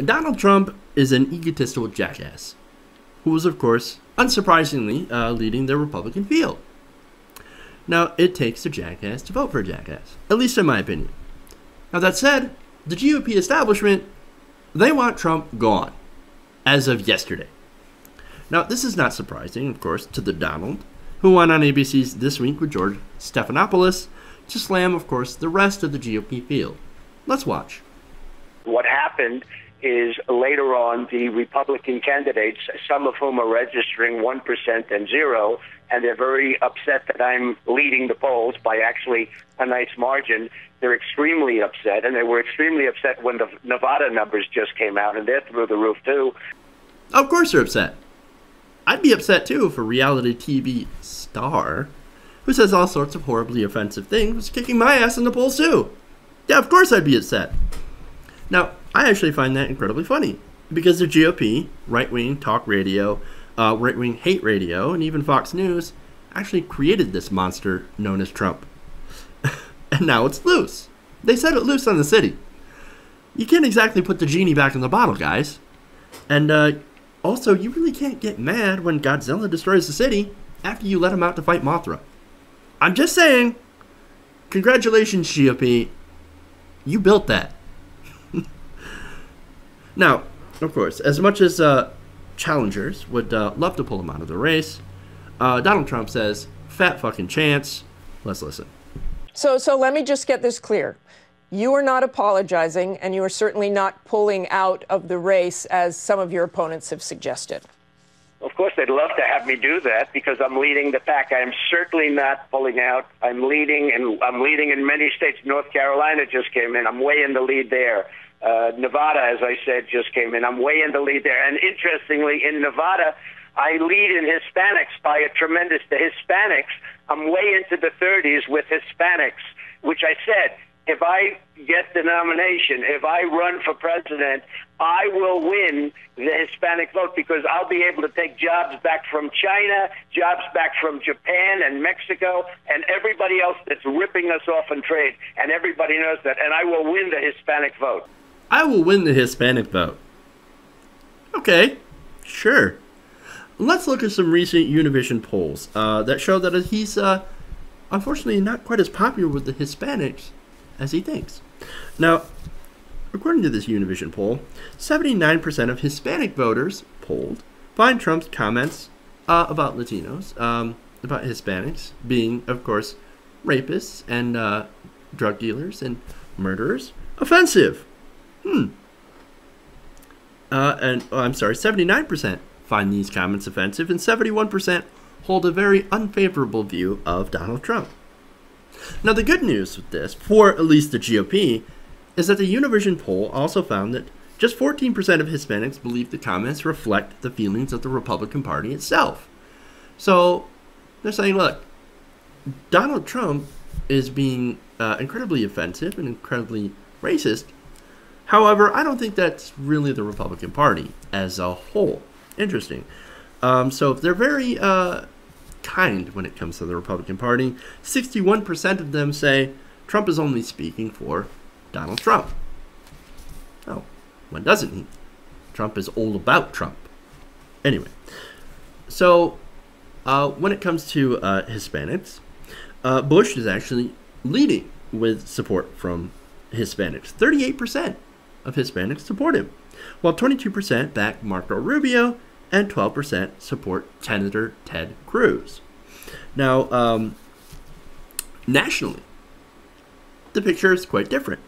Donald Trump is an egotistical jackass who was, of course, unsurprisingly, leading the Republican field. Now, it takes a jackass to vote for a jackass, at least in my opinion. Now, that said, the GOP establishment, they want Trump gone, as of yesterday. Now, this is not surprising, of course, to the Donald, who went on ABC's This Week with George Stephanopoulos to slam, of course, the rest of the GOP field. Let's watch. What happened is later on the Republican candidates, some of whom are registering 1% and 0%, and they're very upset that I'm leading the polls by actually a nice margin. They're extremely upset, and they were extremely upset when the Nevada numbers just came out, and they're through the roof too. Of course they're upset. I'd be upset too if a reality TV star who says all sorts of horribly offensive things was kicking my ass in the polls too. Yeah, of course I'd be upset. Now, I actually find that incredibly funny because the GOP, right-wing talk radio, right-wing hate radio, and even Fox News actually created this monster known as Trump. And now it's loose. They set it loose on the city. You can't exactly put the genie back in the bottle, guys. And also, you really can't get mad when Godzilla destroys the city after you let him out to fight Mothra. I'm just saying, congratulations, GOP. You built that. Now, of course, as much as challengers would love to pull him out of the race, Donald Trump says, fat fucking chance. Let's listen. So let me just get this clear. You are not apologizing, and you are certainly not pulling out of the race, as some of your opponents have suggested. Of course, they'd love to have me do that because I'm leading the pack. I'm certainly not pulling out. I'm leading in many states. North Carolina just came in. I'm way in the lead there. Nevada, as I said, just came in. I'm way in the lead there. And interestingly, in Nevada, I lead in Hispanics by a tremendous. The Hispanics, I'm way into the 30s with Hispanics, which I said, if I get the nomination, if I run for president, I will win the Hispanic vote because I'll be able to take jobs back from China, jobs back from Japan and Mexico, and everybody else that's ripping us off in trade. And everybody knows that. And I will win the Hispanic vote. I will win the Hispanic vote. Okay, sure. Let's look at some recent Univision polls that show that he's unfortunately not quite as popular with the Hispanics as he thinks. Now, according to this Univision poll, 79% of Hispanic voters polled find Trump's comments about Latinos, about Hispanics being, of course, rapists and drug dealers and murderers, offensive. And I'm sorry, 79% find these comments offensive, and 71% hold a very unfavorable view of Donald Trump. Now, the good news with this, for at least the GOP, is that the Univision poll also found that just 14% of Hispanics believe the comments reflect the feelings of the Republican Party itself. So they're saying, look, Donald Trump is being incredibly offensive and incredibly racist. However, I don't think that's really the Republican Party as a whole. Interesting. So they're very kind when it comes to the Republican Party. 61% of them say Trump is only speaking for Donald Trump. Oh, when doesn't he? Trump is all about Trump. Anyway, so when it comes to Hispanics, Bush is actually leading with support from Hispanics. 38% of Hispanics support him, while 22% back Marco Rubio and 12% support Senator Ted Cruz. Now, nationally, the picture is quite different.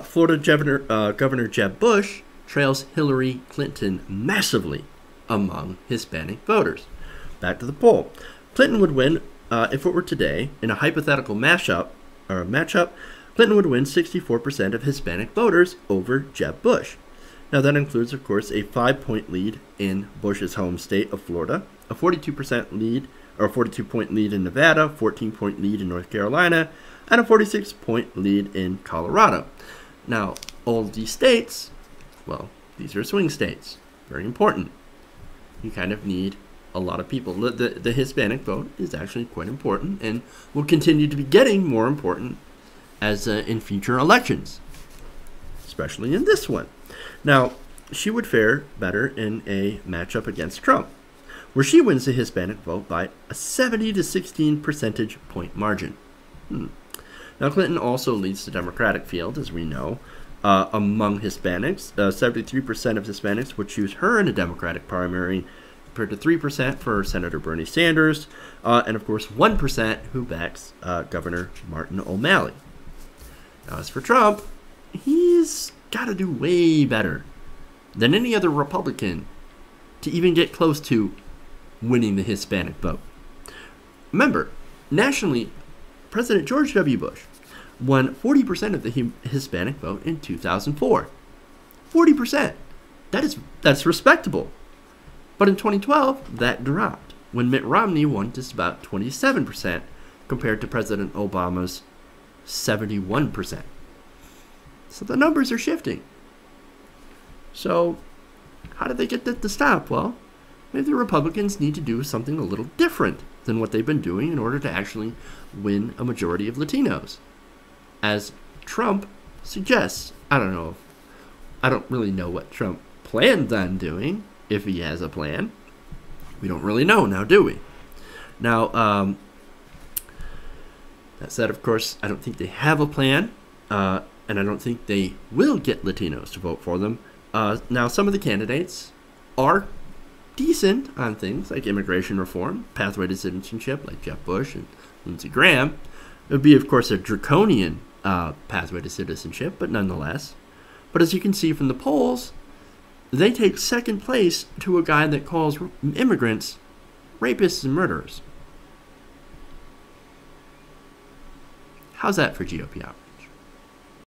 Florida Governor Jeb Bush trails Hillary Clinton massively among Hispanic voters. Back to the poll. Clinton would win, if it were today, in a hypothetical matchup, Clinton would win 64% of Hispanic voters over Jeb Bush. Now, that includes, of course, a 5-point lead in Bush's home state of Florida, a 42% lead, or 42-point lead in Nevada, 14-point lead in North Carolina, and a 46-point lead in Colorado. Now, all of these states, well, these are swing states. Very important. You kind of need a lot of people. The Hispanic vote is actually quite important and will continue to be getting more important as in future elections, especially in this one. Now, she would fare better in a matchup against Trump, where she wins the Hispanic vote by a 70 to 16 percentage point margin. Now, Clinton also leads the Democratic field, as we know, among Hispanics. 73% of Hispanics would choose her in a Democratic primary, compared to 3% for Senator Bernie Sanders, and of course 1% who backs Governor Martin O'Malley. Now, as for Trump, he's got to do way better than any other Republican to even get close to winning the Hispanic vote. Remember, nationally, President George W. Bush won 40% of the Hispanic vote in 2004. 40%. That's respectable. But in 2012, that dropped when Mitt Romney won just about 27% compared to President Obama's 71%. So the numbers are shifting. So how did they get that to stop? Well, maybe the Republicans need to do something a little different than what they've been doing in order to actually win a majority of Latinos. As Trump suggests. I don't know. I don't really know what Trump plans on doing, if he has a plan. We don't really know now, do we? Now, that said, of course, I don't think they have a plan, and I don't think they will get Latinos to vote for them. Now, some of the candidates are decent on things like immigration reform, pathway to citizenship, like Jeb Bush and Lindsey Graham. It would be, of course, a draconian pathway to citizenship, but nonetheless. But as you can see from the polls, they take second place to a guy that calls immigrants rapists and murderers. How's that for GOP out?